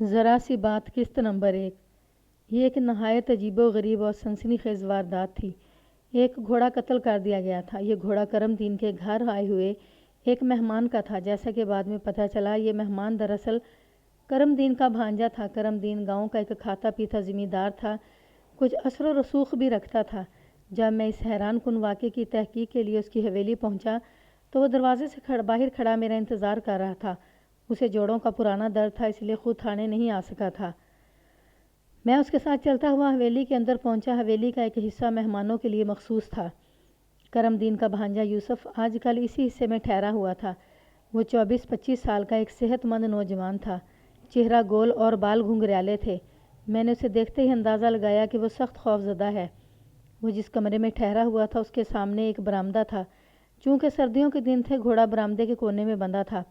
ذرا سی بات قسط نمبر 1۔ یہ ایک نہایت عجیب و غریب اور سنسنی خیز واردات تھی۔ ایک گھوڑا قتل کر دیا گیا تھا۔ یہ گھوڑا کرم دین کے گھر آئے ہوئے ایک مہمان کا تھا۔ جیسا کہ بعد میں پتہ چلا، یہ مہمان دراصل کرم دین کا بھانجا تھا۔ کرم دین گاؤں کا ایک کھاتا پیتا زمیندار تھا، کچھ اثر و رسوخ بھی رکھتا تھا۔ جب میں اس حیران کن واقعے کی تحقیق کے لیے اس کی حویلی پہنچا تو وہ دروازے سے باہر کھڑا میرا انتظار کر رہا تھا۔ اسے جوڑوں کا پرانا درد تھا، اس لیے خود تھانے نہیں آ سکا تھا۔ میں اس کے ساتھ چلتا ہوا حویلی کے اندر پہنچا۔ حویلی کا ایک حصہ مہمانوں کے لیے مخصوص تھا۔ کرم دین کا بھانجا یوسف آج کل اسی حصے میں ٹھہرا ہوا تھا۔ وہ 24-25 سال کا ایک صحت مند نوجوان تھا۔ چہرہ گول اور بال گھنگریالے تھے۔ میں نے اسے دیکھتے ہی اندازہ لگایا کہ وہ سخت خوف زدہ ہے۔ وہ جس کمرے میں ٹھہرا ہوا تھا اس کے سامنے ایک برآمدہ تھا۔ چونکہ سردیوں کے دن تھے، گھوڑا برآمدے کے کونے میں بندھا تھا۔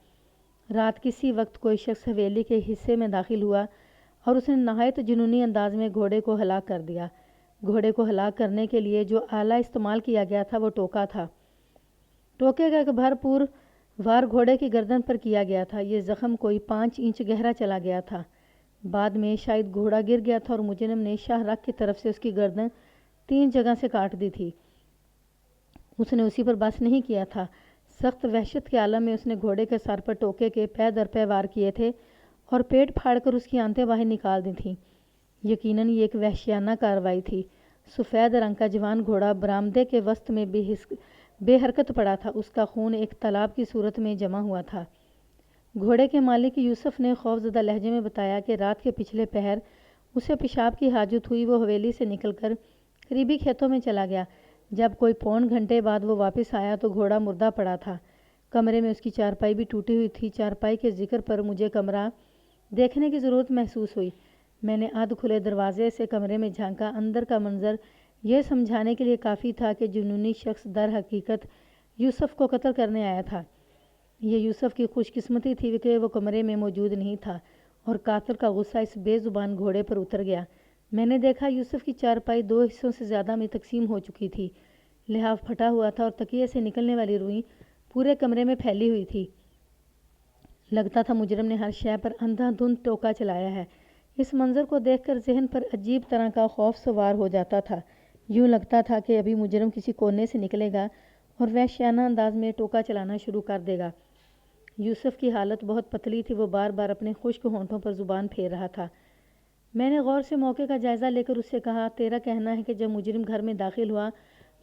رات کسی وقت کوئی شخص حویلی کے حصے میں داخل ہوا اور اس نے نہایت جنونی انداز میں گھوڑے کو ہلاک کر دیا۔ گھوڑے کو ہلاک کرنے کے لیے جو آلہ استعمال کیا گیا تھا وہ ٹوکا تھا۔ ٹوکے کا ایک بھرپور وار گھوڑے کی گردن پر کیا گیا تھا۔ یہ زخم کوئی 5 انچ گہرا چلا گیا تھا۔ بعد میں شاید گھوڑا گر گیا تھا اور مجرم نے شاہ رگ کی طرف سے اس کی گردن 3 جگہ سے کاٹ دی تھی۔ اس نے اسی پر بس نہیں کیا تھا۔ سخت وحشت کے عالم میں اس نے گھوڑے کے سر پر ٹوکے کے پے در پے وار کیے تھے اور پیٹ پھاڑ کر اس کی آنتیں باہر نکال دی تھیں۔ یقیناً یہ ایک وحشیانہ کارروائی تھی۔ سفید رنگ کا جوان گھوڑا برآمدے کے وسط میں بے حرکت پڑا تھا۔ اس کا خون ایک تالاب کی صورت میں جمع ہوا تھا۔ گھوڑے کے مالک یوسف نے خوفزدہ لہجے میں بتایا کہ رات کے پچھلے پہر اسے پیشاب کی حاجت ہوئی۔ وہ حویلی سے نکل کر قریبی کھیتوں میں چلا گیا۔ جب کوئی پون گھنٹے بعد وہ واپس آیا تو گھوڑا مردہ پڑا تھا۔ کمرے میں اس کی چارپائی بھی ٹوٹی ہوئی تھی۔ چارپائی کے ذکر پر مجھے کمرہ دیکھنے کی ضرورت محسوس ہوئی۔ میں نے ادھ کھلے دروازے سے کمرے میں جھانکا۔ اندر کا منظر یہ سمجھانے کے لیے کافی تھا کہ جنونی شخص در حقیقت یوسف کو قتل کرنے آیا تھا۔ یہ یوسف کی خوش قسمتی تھی کہ وہ کمرے میں موجود نہیں تھا اور قاتل کا غصہ اس بے زبان گھوڑے پر اتر گیا۔ میں نے دیکھا یوسف کی چارپائی 2 حصوں سے زیادہ میں تقسیم ہو چکی تھی۔ لحاف پھٹا ہوا تھا اور تکیے سے نکلنے والی روئی پورے کمرے میں پھیلی ہوئی تھی۔ لگتا تھا مجرم نے ہر شے پر اندھا دھند ٹوکا چلایا ہے۔ اس منظر کو دیکھ کر ذہن پر عجیب طرح کا خوف سوار ہو جاتا تھا۔ یوں لگتا تھا کہ ابھی مجرم کسی کونے سے نکلے گا اور وحشیانہ انداز میں ٹوکا چلانا شروع کر دے گا۔ یوسف کی حالت بہت پتلی تھی۔ وہ بار بار اپنے خشک ہونٹوں پر زبان پھیر رہا تھا۔ میں نے غور سے موقع کا جائزہ لے کر اس سے کہا، تیرا کہنا ہے کہ جب مجرم گھر میں داخل ہوا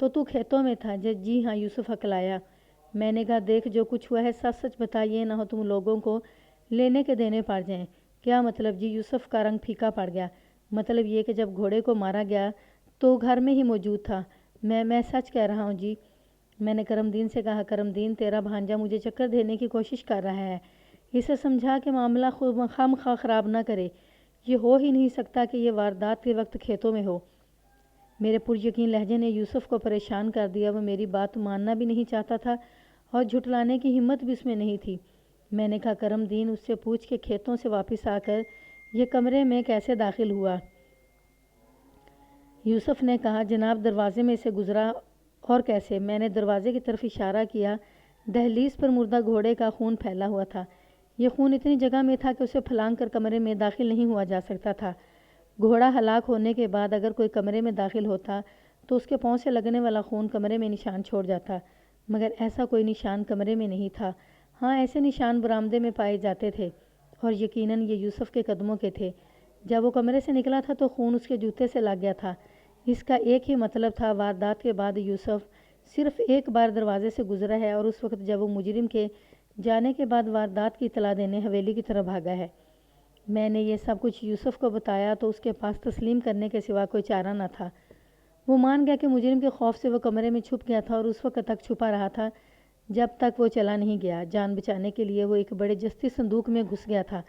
تو کھیتوں میں تھا؟ جی ہاں، یوسف ہکلایا۔ میں نے کہا، دیکھ جو کچھ ہوا ہے سچ سچ بتا، یہ نہ ہو تم لوگوں کو لینے کے دینے پڑ جائیں۔ کیا مطلب جی؟ یوسف کا رنگ پھیکا پڑ گیا۔ مطلب یہ کہ جب گھوڑے کو مارا گیا تو گھر میں ہی موجود تھا۔ میں سچ کہہ رہا ہوں جی۔ میں نے کرم دین سے کہا، کرم دین، تیرا بھانجا مجھے چکر دینے کی کوشش کر رہا ہے۔ اسے سمجھا کہ معاملہ خام خواہ خراب نہ کرے۔ یہ ہو ہی نہیں سکتا کہ یہ واردات کے وقت کھیتوں میں ہو۔ میرے پریقین لہجے نے یوسف کو پریشان کر دیا۔ وہ میری بات ماننا بھی نہیں چاہتا تھا اور جھٹلانے کی ہمت بھی اس میں نہیں تھی۔ میں نے کہا، کرم دین، اس سے پوچھ کہ کھیتوں سے واپس آ کر یہ کمرے میں کیسے داخل ہوا؟ یوسف نے کہا، جناب دروازے میں سے گزرا اور کیسے؟ میں نے دروازے کی طرف اشارہ کیا۔ دہلیز پر مردہ گھوڑے کا خون پھیلا ہوا تھا۔ یہ خون اتنی جگہ میں تھا کہ اسے پھلانگ کر کمرے میں داخل نہیں ہوا جا سکتا تھا۔ گھوڑا ہلاک ہونے کے بعد اگر کوئی کمرے میں داخل ہوتا تو اس کے پاؤں سے لگنے والا خون کمرے میں نشان چھوڑ جاتا، مگر ایسا کوئی نشان کمرے میں نہیں تھا۔ ہاں، ایسے نشان برآمدے میں پائے جاتے تھے اور یقیناً یہ یوسف کے قدموں کے تھے۔ جب وہ کمرے سے نکلا تھا تو خون اس کے جوتے سے لگ گیا تھا۔ اس کا ایک ہی مطلب تھا، واردات کے بعد یوسف صرف ایک بار دروازے سے گزرا ہے اور اس وقت جب وہ مجرم کے جانے کے بعد واردات کی اطلاع دینے حویلی کی طرف بھاگا ہے۔ میں نے یہ سب کچھ یوسف کو بتایا تو اس کے پاس تسلیم کرنے کے سوا کوئی چارہ نہ تھا۔ وہ مان گیا کہ مجرم کے خوف سے وہ کمرے میں چھپ گیا تھا اور اس وقت تک چھپا رہا تھا جب تک وہ چلا نہیں گیا۔ جان بچانے کے لیے وہ ایک بڑے جستی صندوق میں گھس گیا تھا۔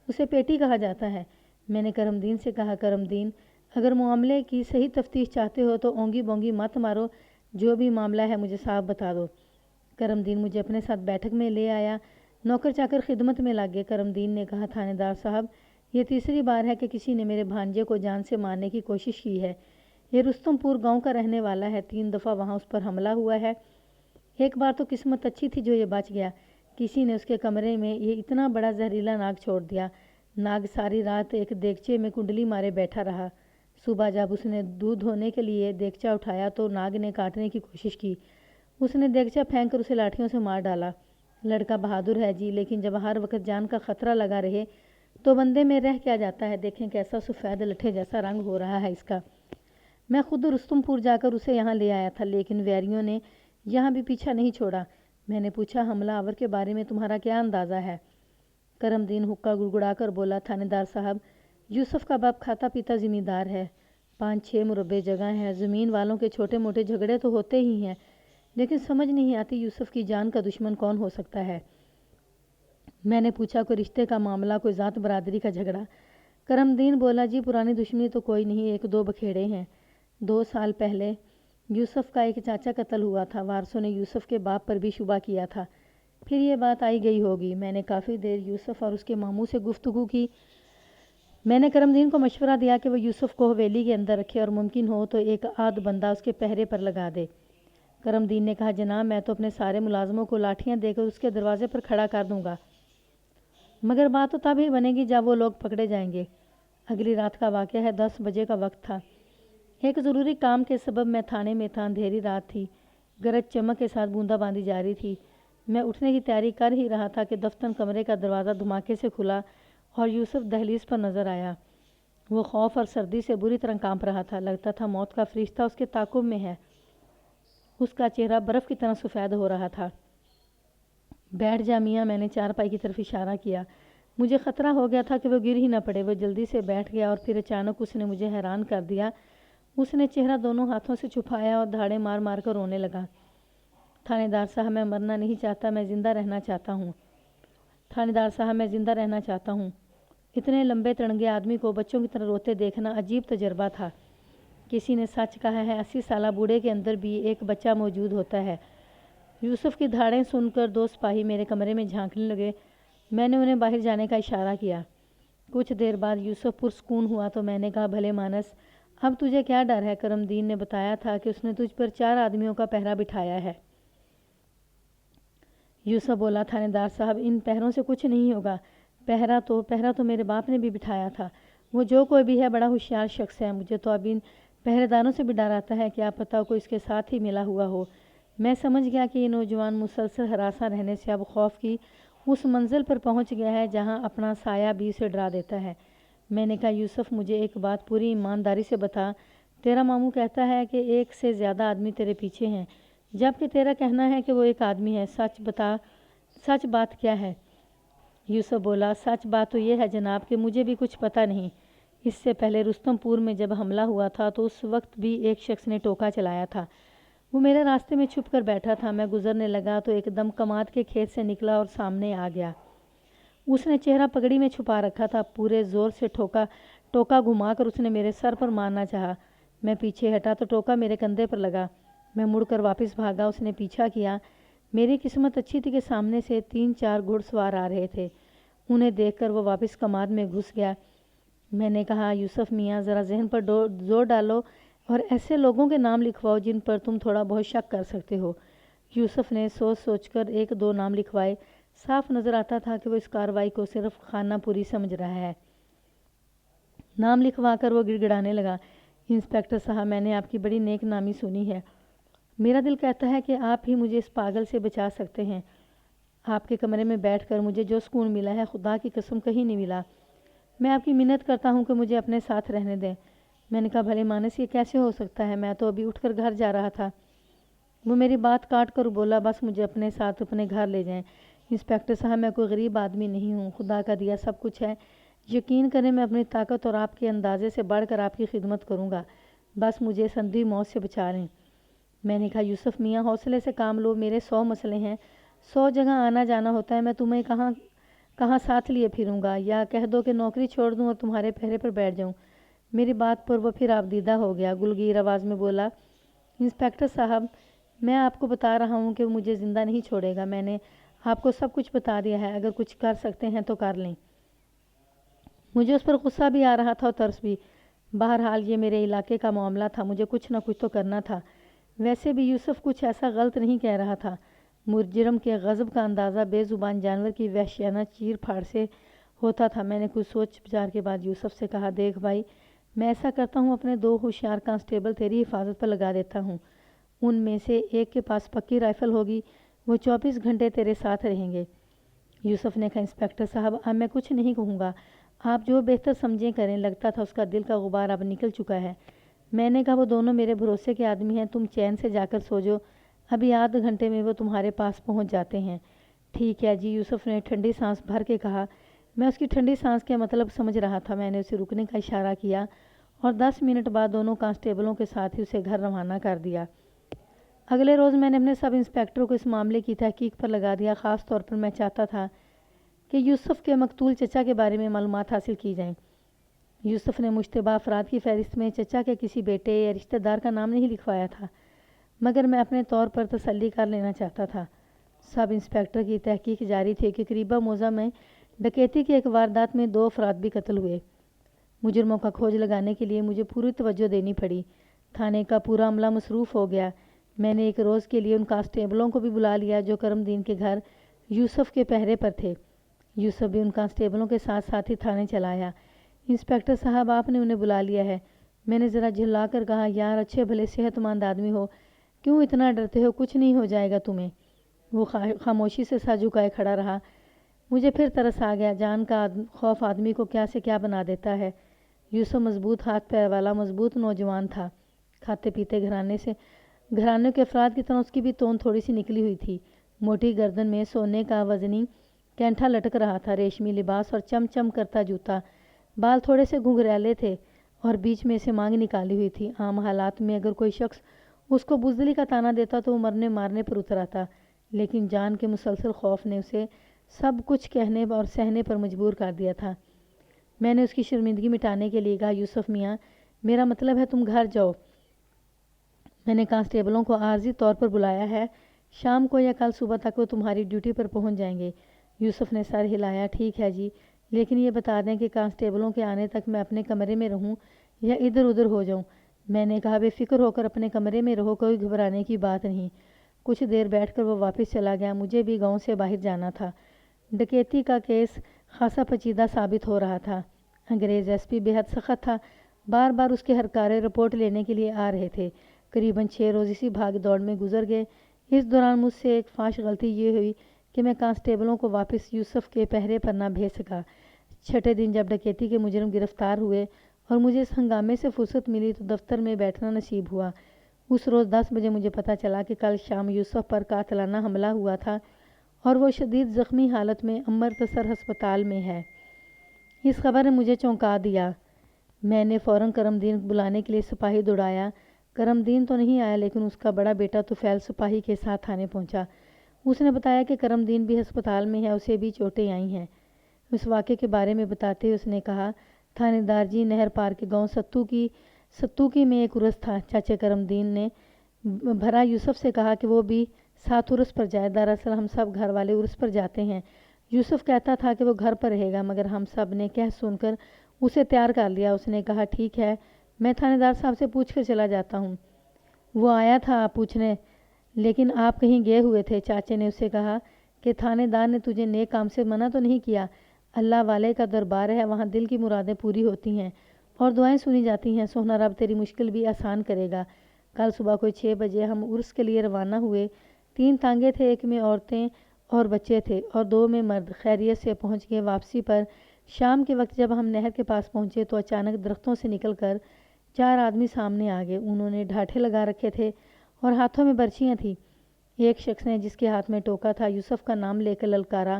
اسے پیٹی کہا جاتا ہے۔ میں نے کرم دین سے کہا، کرم دین، اگر معاملے کی صحیح تفتیش چاہتے ہو تو اونگی بونگی مت مارو، جو بھی معاملہ ہے مجھے صاف بتا دو۔ کرم دین مجھے اپنے ساتھ بیٹھک میں لے آیا۔ نوکر چاکر خدمت میں لگ گئے۔ کرم دین نے کہا، تھانے دار صاحب، یہ تیسری بار ہے کہ کسی نے میرے بھانجے کو جان سے مارنے کی کوشش کی ہے۔ یہ رستم پور گاؤں کا رہنے والا ہے۔ 3 دفعہ وہاں اس پر حملہ ہوا ہے۔ ایک بار تو قسمت اچھی تھی جو یہ بچ گیا۔ کسی نے اس کے کمرے میں یہ اتنا بڑا زہریلا ناگ چھوڑ دیا۔ ناگ ساری رات ایک دیگچے میں کنڈلی مارے بیٹھا رہا۔ صبح جب اس نے دودھ دھونے کے لیے دیگچہ اٹھایا تو ناگ نے کاٹنے کی کوشش کی۔ اس نے دیگچہ پھینک کر اسے لاٹھیوں سے مار ڈالا۔ لڑکا بہادر ہے جی، لیکن جب ہر وقت جان کا خطرہ لگا رہے تو بندے میں رہ کیا جاتا ہے۔ دیکھیں کیسا سفید لٹھے جیسا رنگ ہو رہا ہے اس کا۔ میں خود رستم پور جا کر اسے یہاں لے آیا تھا، لیکن ویریوں نے یہاں بھی پیچھا نہیں چھوڑا۔ میں نے پوچھا، حملہ آور کے بارے میں تمہارا کیا اندازہ ہے؟ کرم دین حقہ گڑگڑا کر بولا، تھانے دار صاحب، یوسف کا باپ کھاتا پیتا زمیندار ہے، 5-6 مربع جگہ ہے، زمین والوں کے چھوٹے موٹے جھگڑے تو ہوتے ہی ہیں، لیکن سمجھ نہیں آتی یوسف کی جان کا دشمن کون ہو سکتا ہے۔ میں نے پوچھا، کوئی رشتے کا معاملہ، کوئی ذات برادری کا جھگڑا؟ کرم دین بولا، جی پرانی دشمنی تو کوئی نہیں، 1-2 بکھیڑے ہیں۔ 2 سال پہلے یوسف کا ایک چاچا قتل ہوا تھا، وارثوں نے یوسف کے باپ پر بھی شبہ کیا تھا، پھر یہ بات آئی گئی ہوگی۔ میں نے کافی دیر یوسف اور اس کے ماموں سے گفتگو کی۔ میں نے کرم دین کو مشورہ دیا کہ وہ یوسف کو حویلی کے اندر رکھے اور ممکن ہو تو ایک آدھ بندہ اس کے پہرے پر لگا دے۔ کرم دین نے کہا، جناب میں تو اپنے سارے ملازموں کو لاٹھیاں دے کر اس کے دروازے پر کھڑا کر دوں گا، مگر بات تو تب ہی بنے گی جب وہ لوگ پکڑے جائیں گے۔ اگلی رات کا واقعہ ہے، 10 بجے کا وقت تھا۔ ایک ضروری کام کے سبب میں تھانے میں تھا، اندھیری رات تھی، گرج چمک کے ساتھ بوندا باندی جاری تھی۔ میں اٹھنے کی تیاری کر ہی رہا تھا کہ دفتن کمرے کا دروازہ دھماکے سے کھلا اور یوسف دہلیز پر نظر آیا۔ وہ خوف اور سردی سے بری طرح کانپ رہا تھا، لگتا تھا موت کا فرشتہ اس کے تعاقب میں ہے۔ اس کا چہرہ برف کی طرح سفید ہو رہا تھا۔ بیٹھ جا میاں، میں نے چارپائی کی طرف اشارہ کیا۔ مجھے خطرہ ہو گیا تھا کہ وہ گر ہی نہ پڑے۔ وہ جلدی سے بیٹھ گیا اور پھر اچانک اس نے مجھے حیران کر دیا۔ اس نے چہرہ دونوں ہاتھوں سے چھپایا اور دھاڑے مار مار کر رونے لگا۔ تھانے دار صاحب، میں مرنا نہیں چاہتا، میں زندہ رہنا چاہتا ہوں۔ تھانے دار صاحب، میں زندہ رہنا چاہتا ہوں۔ اتنے لمبے تڑنگے آدمی کو بچوں کی طرح روتے دیکھنا عجیب تجربہ تھا۔ کسی نے سچ کہا ہے، 80 سالہ بوڑھے کے اندر بھی ایک بچہ موجود ہوتا ہے۔ یوسف کی دھاڑیں سن کر 2 سپاہی میرے کمرے میں جھانکنے لگے۔ میں نے انہیں باہر جانے کا اشارہ کیا۔ کچھ دیر بعد یوسف پرسکون ہوا تو میں نے کہا، بھلے مانس، اب تجھے کیا ڈر ہے؟ کرم دین نے بتایا تھا کہ اس نے تجھ پر 4 آدمیوں کا پہرا بٹھایا ہے۔ یوسف بولا، تھانے دار صاحب، ان پہروں سے کچھ نہیں ہوگا۔ پہرا تو میرے باپ نے بھی بٹھایا تھا۔ وہ جو کوئی بھی ہے بڑا ہوشیار شخص ہے۔ مجھے تو اب ان پہرے داروں سے بھی ڈر آتا ہے، کیا پتہ کوئی اس کے ساتھ ہی ملا ہوا ہو۔ میں سمجھ گیا کہ یہ نوجوان مسلسل ہراساں رہنے سے اب خوف کی اس منزل پر پہنچ گیا ہے جہاں اپنا سایہ بھی اسے ڈرا دیتا ہے۔ میں نے کہا، یوسف مجھے ایک بات پوری ایمانداری سے بتا، تیرا ماموں کہتا ہے کہ 1 سے زیادہ آدمی تیرے پیچھے ہیں، جبکہ تیرا کہنا ہے کہ وہ ایک آدمی ہے۔ سچ بتا، سچ بات کیا ہے؟ یوسف بولا، سچ بات تو یہ ہے جناب کہ مجھے بھی کچھ پتہ نہیں۔ اس سے پہلے رستم پور میں جب حملہ ہوا تھا تو اس وقت بھی ایک شخص نے ٹوکا چلایا تھا۔ وہ میرے راستے میں چھپ کر بیٹھا تھا۔ میں گزرنے لگا تو ایک دم کماد کے کھیت سے نکلا اور سامنے آ گیا۔ اس نے چہرہ پگڑی میں چھپا رکھا تھا۔ پورے زور سے ٹوکا گھما کر اس نے میرے سر پر مارنا چاہا۔ میں پیچھے ہٹا تو ٹوکا میرے کندھے پر لگا۔ میں مڑ کر واپس بھاگا۔ اس نے پیچھا کیا۔ میری قسمت اچھی تھی کہ سامنے سے 3-4 گھڑ سوار آ رہے تھے۔ انہیں دیکھ کر وہ واپس کماد میں گھس گیا۔ میں نے کہا، یوسف میاں، ذرا ذہن پر زور ڈالو اور ایسے لوگوں کے نام لکھواؤ جن پر تم تھوڑا بہت شک کر سکتے ہو۔ یوسف نے سوچ کر 1-2 نام لکھوائے۔ صاف نظر آتا تھا کہ وہ اس کارروائی کو صرف خانہ پوری سمجھ رہا ہے۔ نام لکھوا کر وہ گڑ گڑانے لگا، انسپکٹر صاحب، میں نے آپ کی بڑی نیک نامی سنی ہے۔ میرا دل کہتا ہے کہ آپ ہی مجھے اس پاگل سے بچا سکتے ہیں۔ آپ کے کمرے میں بیٹھ کر مجھے جو سکون ملا ہے، خدا کی قسم کہیں نہیں ملا۔ میں آپ کی منت کرتا ہوں کہ مجھے اپنے ساتھ رہنے دیں۔ میں نے کہا، بھلے مانس، یہ کیسے ہو سکتا ہے؟ میں تو ابھی اٹھ کر گھر جا رہا تھا۔ وہ میری بات کاٹ کر بولا، بس مجھے اپنے ساتھ اپنے گھر لے جائیں۔ انسپکٹر صاحب، میں کوئی غریب آدمی نہیں ہوں، خدا کا دیا سب کچھ ہے۔ یقین کریں، میں اپنی طاقت اور آپ کے اندازے سے بڑھ کر آپ کی خدمت کروں گا، بس مجھے اس اندھی موت سے بچا لیں۔ میں نے کہا، یوسف میاں، حوصلے سے کام لو، میرے 100 مسئلے ہیں، 100 جگہ آنا جانا ہوتا ہے، میں تمہیں کہاں ساتھ لیے پھروں گا؟ یا کہہ دو کہ نوکری چھوڑ دوں اور تمہارے پہرے پر بیٹھ جاؤں۔ میری بات پر وہ پھر آبدیدہ ہو گیا، گلگیر آواز میں بولا، انسپکٹر صاحب، میں آپ کو بتا رہا ہوں کہ وہ مجھے زندہ نہیں چھوڑے گا۔ میں نے آپ کو سب کچھ بتا دیا ہے، اگر کچھ کر سکتے ہیں تو کر لیں۔ مجھے اس پر غصہ بھی آ رہا تھا اور ترس بھی۔ بہرحال یہ میرے علاقے کا معاملہ تھا، مجھے کچھ نہ کچھ تو کرنا تھا۔ ویسے بھی یوسف کچھ ایسا غلط نہیں کہہ رہا تھا۔ مجرم کے غضب کا اندازہ بے زبان جانور کی وحشیانہ چیر پھاڑ سے ہوتا تھا۔ میں نے کچھ سوچ بچار کے بعد یوسف سے کہا، دیکھ بھائی، میں ایسا کرتا ہوں، اپنے 2 ہوشیار کانسٹیبل تیری حفاظت پر لگا دیتا ہوں۔ ان میں سے ایک کے پاس پکی رائفل ہوگی، وہ 24 گھنٹے تیرے ساتھ رہیں گے۔ یوسف نے کہا، انسپکٹر صاحب، اب میں کچھ نہیں کہوں گا، آپ جو بہتر سمجھیں کریں۔ لگتا تھا اس کا دل کا غبار اب نکل چکا ہے۔ میں نے کہا، وہ دونوں میرے بھروسے کے آدمی ہیں، تم چین سے جا کر سو جو، ابھی آدھے گھنٹے میں وہ تمہارے پاس پہنچ جاتے ہیں۔ ٹھیک ہے جی، یوسف نے ٹھنڈی سانس بھر کے کہا۔ میں اس کی ٹھنڈی سانس کے مطلب سمجھ رہا تھا۔ میں نے اسے رکنے کا اشارہ کیا اور 10 منٹ بعد دونوں کانسٹیبلوں کے ساتھ ہی اسے گھر روانہ کر دیا۔ اگلے روز میں نے اپنے سب انسپکٹر کو اس معاملے کی تحقیق پر لگا دیا۔ خاص طور پر میں چاہتا تھا کہ یوسف کے مقتول چچا کے بارے میں معلومات حاصل کی جائیں۔ یوسف نے مشتبہ افراد کی فہرست میں چچا کے کسی بیٹے یا رشتہ دار کا نام نہیں لکھوایا تھا، مگر میں اپنے طور پر تسلی کر لینا چاہتا تھا۔ سب انسپکٹر کی تحقیق جاری تھی کہ قریبہ موضع میں ڈکیتی کی ایک واردات میں 2 افراد بھی قتل ہوئے۔ مجرموں کا کھوج لگانے کے لیے مجھے پوری توجہ دینی پڑی۔ تھانے کا پورا عملہ مصروف ہو گیا۔ میں نے ایک روز کے لیے ان کانسٹیبلوں کو بھی بلا لیا جو کرم دین کے گھر یوسف کے پہرے پر تھے۔ یوسف بھی ان کانسٹیبلوں کے ساتھ ساتھ ہی تھانے چلا آیا۔ انسپکٹر صاحب، آپ نے انہیں بلا لیا ہے؟ میں نے ذرا جھلا کر کہا، یار، اچھے بھلے صحت مند آدمی ہو، کیوں اتنا ڈرتے ہو؟ کچھ نہیں ہو جائے گا تمہیں۔ وہ خاموشی سے سر جھکائے کھڑا رہا۔ مجھے پھر ترس آ گیا۔ جان کا خوف آدمی کو کیا سے کیا بنا دیتا ہے۔ یوسف مضبوط ہاتھ پیر والا مضبوط نوجوان تھا۔ کھاتے پیتے گھرانے کے افراد کی طرح اس کی بھی توند تھوڑی سی نکلی ہوئی تھی۔ موٹی گردن میں سونے کا وزنی کینٹھا لٹک رہا تھا، ریشمی لباس اور چم چم کرتا جوتا۔ بال تھوڑے سے گھنگریلے تھے اور بیچ میں سے مانگ نکالی ہوئی تھی۔ عام حالات میں اگر کوئی شخص اس کو بزدلی کا طعنہ دیتا تو وہ مرنے مارنے پر اتر آتا، لیکن جان کے مسلسل خوف نے اسے سب کچھ کہنے اور سہنے پر مجبور کر دیا تھا۔ میں نے اس کی شرمندگی مٹانے کے لیے کہا، یوسف میاں، میرا مطلب ہے تم گھر جاؤ۔ میں نے کانسٹیبلوں کو عارضی طور پر بلایا ہے، شام کو یا کل صبح تک وہ تمہاری ڈیوٹی پر پہنچ جائیں گے۔ یوسف نے سر ہلایا۔ ٹھیک ہے جی، لیکن یہ بتا دیں کہ کانسٹیبلوں کے آنے تک میں اپنے کمرے میں رہوں یا ادھر ادھر ہو جاؤں؟ میں نے کہا، بے فکر ہو کر اپنے کمرے میں رہو، کوئی گھبرانے کی بات نہیں۔ کچھ دیر بیٹھ کر وہ واپس چلا گیا۔ مجھے بھی گاؤں سے باہر جانا تھا۔ ڈکیتی کا کیس خاصا پیچیدہ ثابت ہو رہا تھا۔ انگریز ایس پی بے حد سخت تھا۔ بار بار اس کے ہرکارے رپورٹ لینے کے لیے آ رہے تھے۔ قریباً 6 روز اسی بھاگ دوڑ میں گزر گئے۔ اس دوران مجھ سے ایک فاش غلطی یہ ہوئی کہ میں کانسٹیبلوں کو واپس یوسف کے پہرے پر نہ بھیج سکا۔ چھٹے دن جب ڈکیتی کے مجرم گرفتار ہوئے اور مجھے اس ہنگامے سے فرصت ملی تو دفتر میں بیٹھنا نصیب ہوا۔ اس روز 10 بجے مجھے پتہ چلا کہ کل شام یوسف پر قاتلانہ حملہ ہوا تھا اور وہ شدید زخمی حالت میں امرتسر ہسپتال میں ہے۔ اس خبر نے مجھے چونکا دیا۔ میں نے فوراً کرم دین بلانے کے لیے سپاہی دوڑایا۔ کرم دین تو نہیں آیا، لیکن اس کا بڑا بیٹا طفیل سپاہی کے ساتھ تھانے پہنچا۔ اس نے بتایا کہ کرم دین بھی ہسپتال میں ہے، اسے بھی چوٹیں آئی ہیں۔ اس واقعے کے بارے میں بتاتے ہوئے اس نے کہا، تھانے دار جی، نہر پار کے گاؤں ستوکی میں ایک عرس تھا۔ چاچے کرم دین نے بھرا یوسف سے کہا کہ وہ بھی ساتھ عرس پر جائے۔ دراصل ہم سب گھر والے عرس پر جاتے ہیں۔ یوسف کہتا تھا کہ وہ گھر پر رہے گا، مگر ہم سب نے کہہ سن کر اسے تیار کر لیا۔ اس نے کہا، ٹھیک ہے، میں تھانے دار صاحب سے پوچھ کر چلا جاتا ہوں۔ وہ آیا تھا پوچھنے، لیکن آپ کہیں گئے ہوئے تھے۔ چاچے نے اسے کہا کہ تھانے دار نے تجھے نیک کام سے منع تو نہیں کیا؟ اللہ والے کا دربار ہے، وہاں دل کی مرادیں پوری ہوتی ہیں اور دعائیں سنی جاتی ہیں۔ سونا رب تیری مشکل بھی آسان کرے گا۔ کل صبح کوئی 6 بجے ہم عرس کے لیے روانہ ہوئے۔ 3 تانگے تھے، ایک میں عورتیں اور بچے تھے اور 2 میں مرد۔ خیریت سے پہنچ گئے۔ واپسی پر شام کے وقت جب ہم نہر کے پاس پہنچے تو اچانک درختوں سے نکل کر 4 آدمی سامنے آ گئے۔ انہوں نے ڈھاٹے لگا رکھے تھے اور ہاتھوں میں برچیاں تھیں۔ ایک شخص نے، جس کے ہاتھ میں ٹوکا تھا، یوسف کا نام لے کر للکارا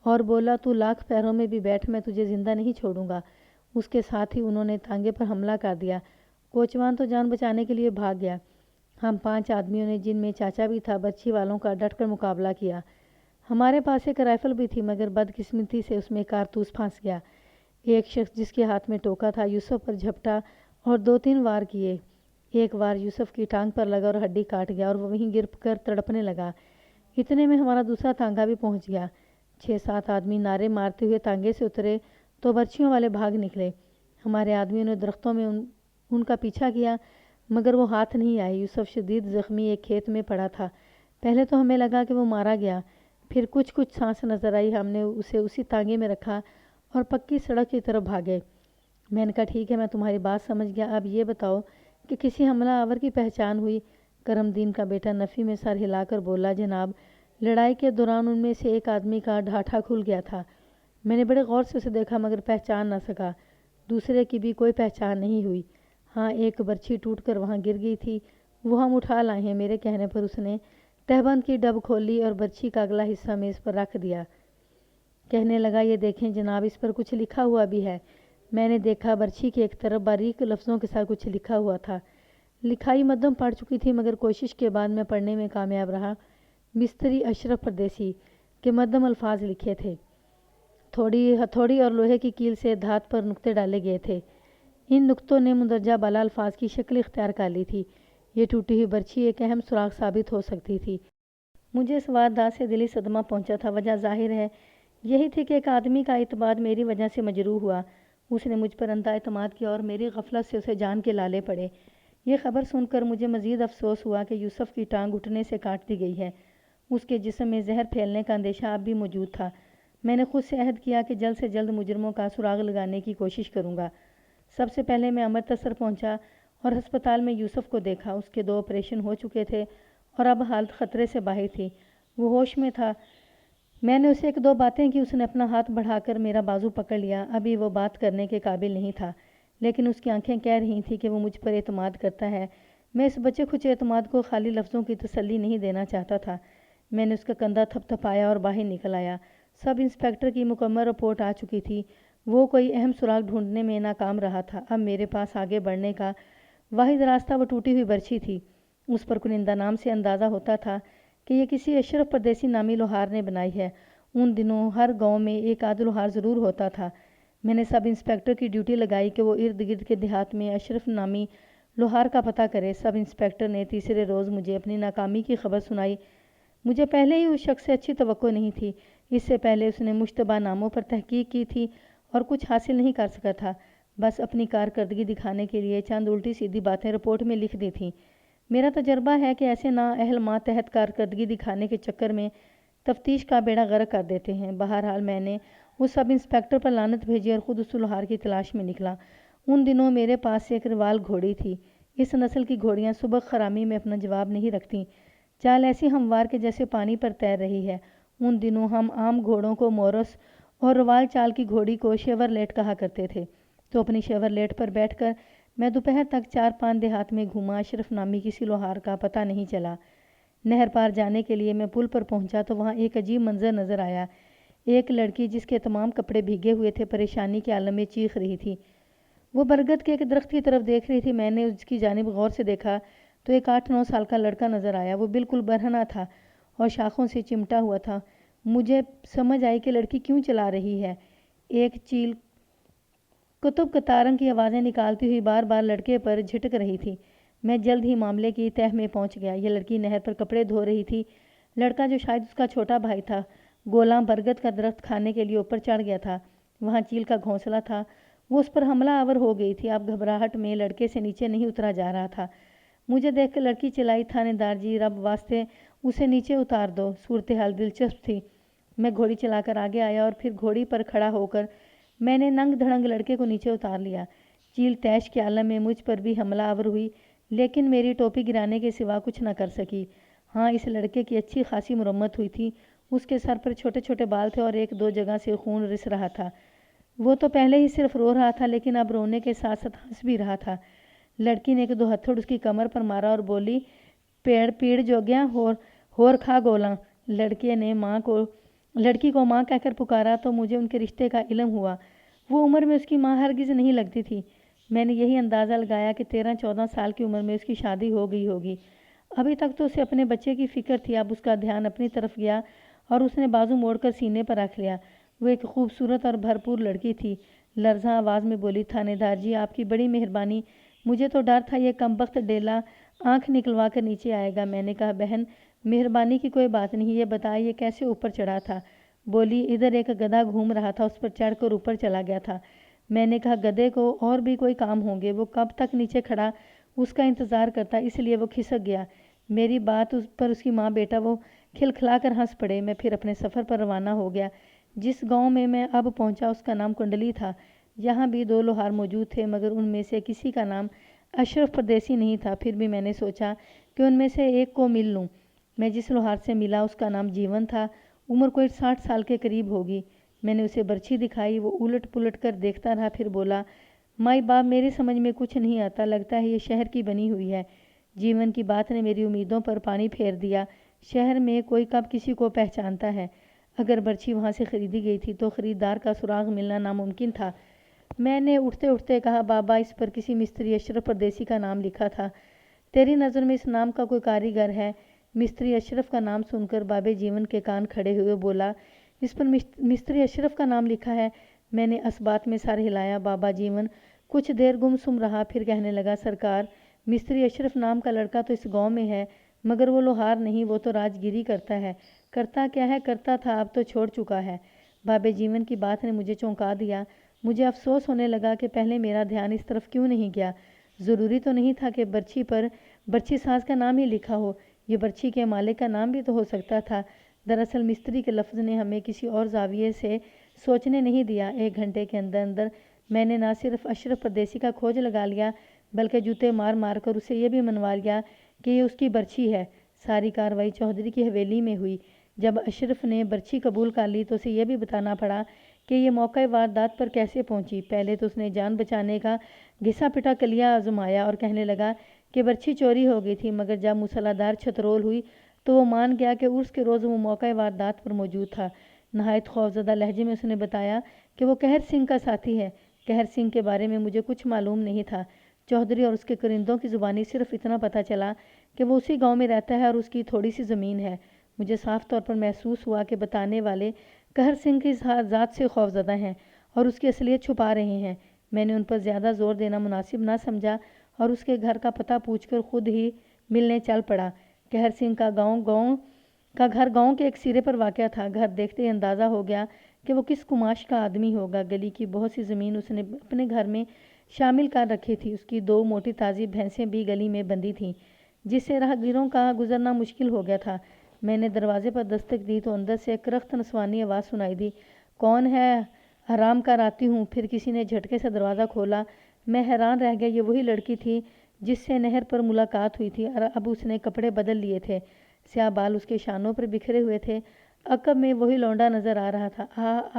اور بولا، تو لاکھ پیروں میں بھی بیٹھ، میں تجھے زندہ نہیں چھوڑوں گا۔ اس کے ساتھ ہی انہوں نے تانگے پر حملہ کر دیا۔ کوچوان تو جان بچانے کے لیے بھاگ گیا۔ ہم 5 آدمیوں نے، جن میں چاچا بھی تھا، برچی والوں کا ڈٹ کر مقابلہ کیا۔ ہمارے پاس ایک رائفل بھی تھی، مگر بدقسمتی سے اس میں کارتوس پھنس گیا۔ ایک شخص، جس کے ہاتھ میں ٹوکا تھا، یوسف پر جھپٹا اور 2-3 وار کیے۔ ایک وار یوسف کی ٹانگ پر لگا اور ہڈی کاٹ گیا اور وہ وہیں گر کر تڑپنے لگا۔ اتنے میں ہمارا دوسرا تانگا بھی پہنچ گیا۔ 6-7 آدمی نعرے مارتے ہوئے تانگے سے اترے تو برچیوں والے بھاگ نکلے۔ ہمارے آدمیوں نے درختوں میں ان کا پیچھا کیا، مگر وہ ہاتھ نہیں آئے۔ یوسف شدید زخمی ایک کھیت میں پڑا تھا۔ پہلے تو ہمیں لگا کہ وہ مارا گیا، پھر کچھ سانس نظر آئی۔ ہم نے اسے اسی تانگے میں رکھا اور پکی سڑک کی طرف بھاگے۔ میں نے کہا ٹھیک ہے، میں تمہاری بات سمجھ گیا، اب یہ بتاؤ کہ کسی حملہ آور کی پہچان ہوئی؟ کرم دین کا بیٹا نفی میں سر ہلا کر بولا جناب، لڑائی کے دوران ان میں سے ایک آدمی کا ڈھاٹھا کھل گیا تھا، میں نے بڑے غور سے اسے دیکھا مگر پہچان نہ سکا، دوسرے کی بھی کوئی پہچان نہیں ہوئی۔ ہاں ایک برچھی ٹوٹ کر وہاں گر گئی تھی، وہ ہم اٹھا لائے ہیں۔ میرے کہنے پر اس نے تہبند کی ڈب کھولی اور برچھی کا اگلا حصہ میز پر رکھ دیا۔ کہنے لگا یہ دیکھیں جناب، اس پر کچھ لکھا ہوا بھی ہے۔ میں نے دیکھا برچھی کی ایک طرف باریک لفظوں کے ساتھ کچھ لکھا ہوا تھا۔ لکھائی مدھم پڑ چکی تھی مگر کوشش کے بعد میں پڑھنے میں کامیاب رہا۔ مستری اشرف پردیسی کے مدھم الفاظ لکھے تھے، تھوڑی ہتھوڑی اور لوہے کی کیل سے دھات پر نقطے ڈالے گئے تھے۔ ان نقطوں نے مندرجہ بالا الفاظ کی شکل اختیار کر لی تھی۔ یہ ٹوٹی ہوئی برچھی ایک اہم سراغ ثابت ہو سکتی تھی۔ مجھے اس واردات سے دلی صدمہ پہنچا تھا۔ وجہ ظاہر ہے یہی تھی کہ ایک آدمی کا اعتماد میری وجہ سے مجروح ہوا، اس نے مجھ پر اندھا اعتماد کیا اور میری غفلت سے اسے جان کے لالے پڑے۔ یہ خبر سن کر مجھے مزید افسوس ہوا کہ یوسف کی ٹانگ گھٹنے سے کاٹ دی گئی ہے، اس کے جسم میں زہر پھیلنے کا اندیشہ اب بھی موجود تھا۔ میں نے خود سے عہد کیا کہ جلد سے جلد مجرموں کا سراغ لگانے کی کوشش کروں گا۔ سب سے پہلے میں امرتسر پہنچا اور ہسپتال میں یوسف کو دیکھا۔ اس کے 2 آپریشن ہو چکے تھے اور اب حالت خطرے سے باہر تھی، وہ ہوش میں تھا۔ میں نے اسے 1-2 باتیں کی، اس نے اپنا ہاتھ بڑھا کر میرا بازو پکڑ لیا۔ ابھی وہ بات کرنے کے قابل نہیں تھا لیکن اس کی آنکھیں کہہ رہی تھیں کہ وہ مجھ پر اعتماد کرتا ہے۔ میں اس بچے کھچے اعتماد کو خالی لفظوں کی تسلی نہیں دینا چاہتا تھا۔ میں نے اس کا کندھا تھپ تھپایا اور باہر نکل آیا۔ سب انسپکٹر کی مکمل رپورٹ آ چکی تھی، وہ کوئی اہم سراغ ڈھونڈنے میں ناکام رہا تھا۔ اب میرے پاس آگے بڑھنے کا واحد راستہ وہ ٹوٹی ہوئی برچھی تھی۔ اس پر کنندہ نام سے اندازہ ہوتا تھا کہ یہ کسی اشرف پردیسی نامی لوہار نے بنائی ہے۔ ان دنوں ہر گاؤں میں ایک آدھ لوہار ضرور ہوتا تھا۔ میں نے سب انسپکٹر کی ڈیوٹی لگائی کہ وہ ارد گرد کے دیہات میں اشرف نامی لوہار کا پتہ کرے۔ سب انسپکٹر نے تیسرے روز مجھے اپنی ناکامی کی خبر سنائی۔ مجھے پہلے ہی اس شخص سے اچھی توقع نہیں تھی، اس سے پہلے اس نے مشتبہ ناموں پر تحقیق کی تھی اور کچھ حاصل نہیں کر سکا تھا، بس اپنی کارکردگی دکھانے کے لیے چند الٹی سیدھی باتیں رپورٹ میں لکھ دی تھیں۔ میرا تجربہ ہے کہ ایسے نااہل ماتحت کارکردگی دکھانے کے چکر میں تفتیش کا بیڑا غرق کر دیتے ہیں۔ بہرحال میں نے اس سب انسپکٹر پر لعنت بھیجی اور خود اس لوہار کی تلاش میں نکلا۔ ان دنوں میرے پاس ایک روال گھوڑی تھی۔ اس نسل کی گھوڑیاں سبک خرامی میں اپنا جواب نہیں رکھتیں، چال ایسی ہموار کے جیسے پانی پر تیر رہی ہے۔ ان دنوں ہم عام گھوڑوں کو مورس اور روال چال کی گھوڑی کو شیور لیٹ کہا کرتے تھے۔ تو اپنی شیور لیٹ پر بیٹھ کر میں دوپہر تک 4-5 دیہات میں گھوما، اشرف نامی کسی لوہار کا پتہ نہیں چلا۔ نہر پار جانے کے لیے میں پل پر پہنچا تو وہاں ایک عجیب منظر نظر آیا۔ ایک لڑکی جس کے تمام کپڑے بھیگے ہوئے تھے پریشانی کے عالم میں چیخ رہی تھی۔ وہ برگد کے ایک درخت کی طرف دیکھ رہی تھی۔ میں نے اس کی جانب غور سے دیکھا تو ایک 8-9 سال کا لڑکا نظر آیا۔ وہ بالکل برہنہ تھا اور شاخوں سے چمٹا ہوا تھا۔ مجھے سمجھ آئی کہ لڑکی کیوں چلا رہی ہے۔ ایک چیل کتب کتارنگ کی آوازیں نکالتی ہوئی بار بار لڑکے پر جھٹک رہی تھی۔ میں جلد ہی معاملے کی تہہ میں پہنچ گیا۔ یہ لڑکی نہر پر کپڑے دھو رہی تھی۔ لڑکا جو شاید اس کا چھوٹا بھائی تھا، گولاں برگد کا درخت کھانے کے لیے اوپر چڑھ گیا تھا۔ وہاں چیل کا گھونسلہ تھا، وہ اس پر حملہ آور ہو گئی تھی۔ اب گھبراہٹ میں لڑکے سے نیچے نہیں اترا جا رہا تھا۔ مجھے دیکھ کر لڑکی چلائی، تھانے دار جی، رب واسطے اسے نیچے اتار دو۔ صورتحال دلچسپ تھی۔ میں گھوڑی چلا کر آگے آیا اور پھر گھوڑی پر کھڑا ہو کر میں نے ننگ دھڑنگ لڑکے کو نیچے اتار لیا۔ چیل تیش کے عالم میں مجھ پر بھی حملہ آور ہوئی لیکن میری ٹوپی گرانے کے سوا کچھ نہ کر سکی۔ ہاں اس لڑکے کی اچھی خاصی مرمت ہوئی تھی۔ اس کے سر پر چھوٹے چھوٹے بال تھے اور 1-2 جگہ سے خون رس رہا تھا۔ وہ تو پہلے ہی صرف رو رہا تھا لیکن اب رونے کے ساتھ ساتھ ہنس بھی رہا تھا۔ لڑکی نے 1-2 ہتھوڑ اس کی کمر پر مارا اور بولی، پیڑ جوگیاں ہور کھا گولاں۔ لڑکی کو ماں کہہ کر پکارا تو مجھے ان کے رشتے کا علم ہوا۔ وہ عمر میں اس کی ماں ہرگز نہیں لگتی تھی۔ میں نے یہی اندازہ لگایا کہ 13-14 سال کی عمر میں اس کی شادی ہو گئی ہوگی۔ ابھی تک تو اسے اپنے بچے کی فکر تھی، اب اس کا دھیان اپنی طرف گیا اور اس نے بازو موڑ کر سینے پر رکھ لیا۔ وہ ایک خوبصورت اور بھرپور لڑکی تھی۔ لرزاں آواز میں بولی، تھانے دار جی آپ کی بڑی مہربانی، مجھے تو ڈر تھا یہ کمبخت ڈیلا آنکھ نکلوا کر نیچے آئے گا۔ میں نے کہا بہن مہربانی کی کوئی بات نہیں، یہ بتائے یہ کیسے اوپر چڑھا تھا؟ بولی ادھر ایک گدھا گھوم رہا تھا، اس پر چڑھ کر اوپر چلا گیا تھا۔ میں نے کہا گدھے کو اور بھی کوئی کام ہوں گے، وہ کب تک نیچے کھڑا اس کا انتظار کرتا، اس لیے وہ کھسک گیا۔ میری بات پر اس کی ماں بیٹا وہ کھلکھلا کر ہنس پڑے۔ میں پھر اپنے سفر پر روانہ ہو گیا۔ جس گاؤں میں میں اب پہنچا اس کا نام کنڈلی تھا۔ یہاں بھی 2 لوہار موجود تھے مگر ان میں سے کسی کا نام اشرف پردیسی نہیں تھا۔ پھر بھی میں نے سوچا کہ ان میں سے ایک کو مل لوں۔ میں جس لوہار سے ملا اس کا نام جیون تھا، عمر کوئی 60 سال کے قریب ہوگی۔ میں نے اسے برچھی دکھائی، وہ الٹ پلٹ کر دیکھتا رہا، پھر بولا، مائی باپ میری سمجھ میں کچھ نہیں آتا، لگتا ہے یہ شہر کی بنی ہوئی ہے۔ جیون کی بات نے میری امیدوں پر پانی پھیر دیا۔ شہر میں کوئی کب کسی کو پہچانتا ہے؟ اگر برچھی وہاں سے خریدی گئی تھی تو خریدار کا سراغ ملنا ناممکن تھا۔ میں نے اٹھتے اٹھتے کہا، بابا اس پر کسی مستری اشرف پردیسی کا نام لکھا تھا، تیری نظر میں اس نام کا کوئی کاریگر ہے؟ مستری اشرف کا نام سن کر بابے جیون کے کان کھڑے ہوئے، بولا، اس پر مستری اشرف کا نام لکھا ہے؟ میں نے اس بات میں سر ہلایا۔ بابا جیون کچھ دیر گم سم رہا، پھر کہنے لگا، سرکار، مستری اشرف نام کا لڑکا تو اس گاؤں میں ہے مگر وہ لوہار نہیں، وہ تو راج گیری کرتا ہے۔ کرتا کیا ہے؟ کرتا تھا، اب تو چھوڑ چکا ہے۔ بابے جیون کی بات نے مجھے چونکا دیا۔ مجھے افسوس ہونے لگا کہ پہلے میرا دھیان اس طرف کیوں نہیں گیا۔ ضروری تو نہیں تھا کہ برچھی پر برچھی ساز کا نام ہی لکھا ہو، یہ برچھی کے مالک کا نام بھی تو ہو سکتا تھا۔ دراصل مستری کے لفظ نے ہمیں کسی اور زاویے سے سوچنے نہیں دیا۔ 1 گھنٹے کے اندر اندر میں نے نہ صرف اشرف پردیسی کا کھوج لگا لیا بلکہ جوتے مار مار کر اسے یہ بھی منوا لیا کہ یہ اس کی برچھی ہے۔ ساری کارروائی چودھری کی حویلی میں ہوئی۔ جب اشرف نے برچھی قبول کر لی تو اسے یہ بھی بتانا پڑا کہ یہ موقع واردات پر کیسے پہنچی۔ پہلے تو اس نے جان بچانے کا گھسا پٹا کلیہ آزمایا اور کہنے لگا کہ برچھی چوری ہو گئی تھی، مگر جب مسلح دار چھترول ہوئی تو وہ مان گیا کہ عرس کے روز وہ موقع واردات پر موجود تھا۔ نہایت خوفزدہ لہجے میں اس نے بتایا کہ وہ قہر سنگھ کا ساتھی ہے۔ قہر سنگھ کے بارے میں مجھے کچھ معلوم نہیں تھا۔ چودھری اور اس کے کرندوں کی زبانی صرف اتنا پتہ چلا کہ وہ اسی گاؤں میں رہتا ہے اور اس کی تھوڑی سی زمین ہے۔ مجھے صاف طور پر محسوس ہوا کہ بتانے والے قہر سنگھ کی ذات سے خوفزدہ ہیں اور اس کی اصلیت چھپا رہے ہیں۔ میں نے ان پر زیادہ زور دینا مناسب نہ سمجھا اور اس کے گھر کا پتہ پوچھ کر خود ہی ملنے چل پڑا۔ قہر سنگھ کا گھر گاؤں کے ایک سرے پر واقع تھا۔ گھر دیکھتے ہی اندازہ ہو گیا کہ وہ کس کماش کا آدمی ہوگا۔ گلی کی بہت سی زمین اس نے اپنے گھر میں شامل کر رکھی تھی۔ اس کی 2 موٹی تازی بھینسیں بھی گلی میں بندھی تھیں، جس سے راہگیروں کا گزرنا مشکل ہو گیا تھا۔ میں نے دروازے پر دستک دی تو اندر سے ایک کرخت نسوانی آواز سنائی دی، کون ہے؟ حرام کر آتی ہوں۔ پھر کسی نے جھٹکے سے دروازہ کھولا۔ میں حیران رہ گیا، یہ وہی لڑکی تھی جس سے نہر پر ملاقات ہوئی تھی اور اب اس نے کپڑے بدل لیے تھے۔ سیاہ بال اس کے شانوں پر بکھرے ہوئے تھے۔ عقب میں وہی لونڈا نظر آ رہا تھا۔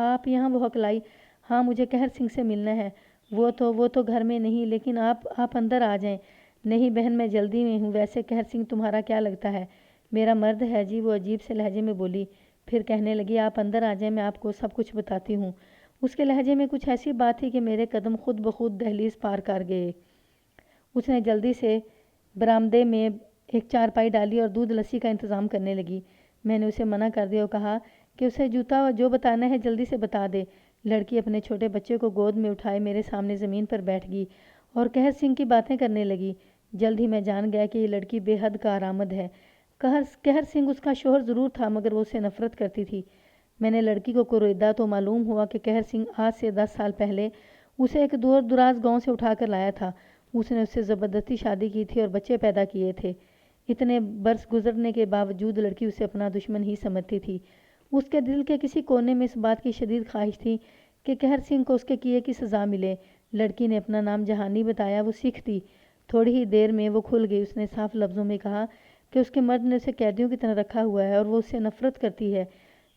آپ یہاں؟ وہ ہکلائی۔ ہاں، مجھے قہر سنگھ سے ملنا ہے۔ وہ تو گھر میں نہیں، لیکن آپ اندر آ جائیں۔ نہیں بہن، میں جلدی میں ہوں۔ ویسے قہر سنگھ تمہارا کیا لگتا ہے؟ میرا مرد ہے جی، وہ عجیب سے لہجے میں بولی۔ پھر کہنے لگی، آپ اندر آ جائیں، میں آپ کو سب کچھ بتاتی ہوں۔ اس کے لہجے میں کچھ ایسی بات تھی کہ میرے قدم خود بخود دہلیز پار کر گئے۔ اس نے جلدی سے برآمدے میں ایک چارپائی ڈالی اور دودھ لسی کا انتظام کرنے لگی۔ میں نے اسے منع کر دیا اور کہا کہ اسے جو بتانا ہے جلدی سے بتا دے۔ لڑکی اپنے چھوٹے بچے کو گود میں اٹھائے میرے سامنے زمین پر بیٹھ گئی اور قہر سنگھ کی باتیں کرنے لگی۔ جلد ہی میں جان گیا کہ یہ لڑکی بے حد کارآمد ہے۔ قہر سنگھ اس کا شوہر ضرور تھا مگر وہ اسے نفرت کرتی تھی۔ میں نے لڑکی کو کوریدا تو معلوم ہوا کہ قہر سنگھ آج سے 10 سال پہلے اسے ایک دور دراز گاؤں سے اٹھا کر لایا تھا۔ اس نے اس سے زبردستی شادی کی تھی اور بچے پیدا کیے تھے۔ اتنے برس گزرنے کے باوجود لڑکی اسے اپنا دشمن ہی سمجھتی تھی۔ اس کے دل کے کسی کونے میں اس بات کی شدید خواہش تھی کہ قہر سنگھ کو اس کے کیے کی سزا ملے۔ لڑکی نے اپنا نام جہانی بتایا، وہ سکھ تھی۔ تھوڑی ہی دیر میں وہ کھل گئی۔ اس نے صاف لفظوں میں کہا کہ اس کے مرد نے اسے قیدیوں کی طرح رکھا ہوا ہے اور وہ اس سے نفرت کرتی ہے۔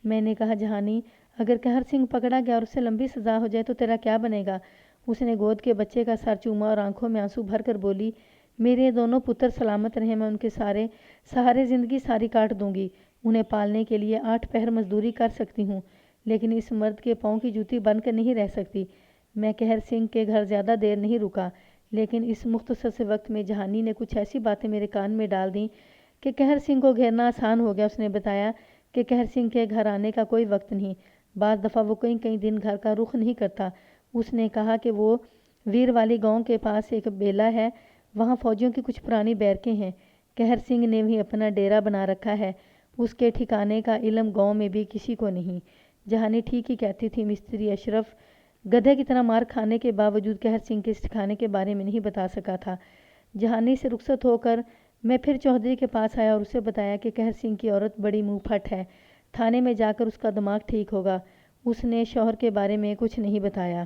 میں نے کہا، جہانی، اگر قہر سنگھ پکڑا گیا اور اسے لمبی سزا ہو جائے تو تیرا کیا بنے گا؟ اس نے گود کے بچے کا سر چوما اور آنکھوں میں آنسو بھر کر بولی، میرے یہ دونوں پتر سلامت رہیں، میں ان کے سہارے زندگی ساری کاٹ دوں گی۔ انہیں پالنے کے لیے 8 پہر مزدوری کر سکتی ہوں، لیکن اس مرد کے پاؤں کی جوتی بن کر نہیں رہ سکتی۔ میں قہر سنگھ کے گھر زیادہ دیر نہیں رکا، لیکن اس مختصر سے وقت میں جہانی نے کچھ ایسی باتیں میرے کان میں ڈال دیں کہ قہر سنگھ کو گھیرنا آسان ہو گیا۔ اس نے بتایا کہ قہر سنگھ کے گھر آنے کا کوئی وقت نہیں، بعض دفعہ وہ کئی دن گھر کا رخ نہیں کرتا۔ اس نے کہا کہ وہ ویر والی گاؤں کے پاس ایک بیلا ہے، وہاں فوجیوں کی کچھ پرانی بیرکیں ہیں۔ قہر سنگھ نے بھی اپنا ڈیرا بنا رکھا ہے، اس کے ٹھکانے کا علم گاؤں میں بھی کسی کو نہیں۔ جہانی ٹھیک ہی کہتی تھی۔ مستری اشرف گدھے کی طرح مار کھانے کے باوجود قہر سنگھ کے اس ٹھکانے کے بارے میں نہیں بتا سکا تھا۔ جہانی سے رخصت ہو کر میں پھر چودھری کے پاس آیا اور اسے بتایا کہ قہر سنگھ کی عورت بڑی منہ پھٹ ہے، تھانے میں جا کر اس کا دماغ ٹھیک ہوگا۔ اس نے شوہر کے بارے میں کچھ نہیں بتایا۔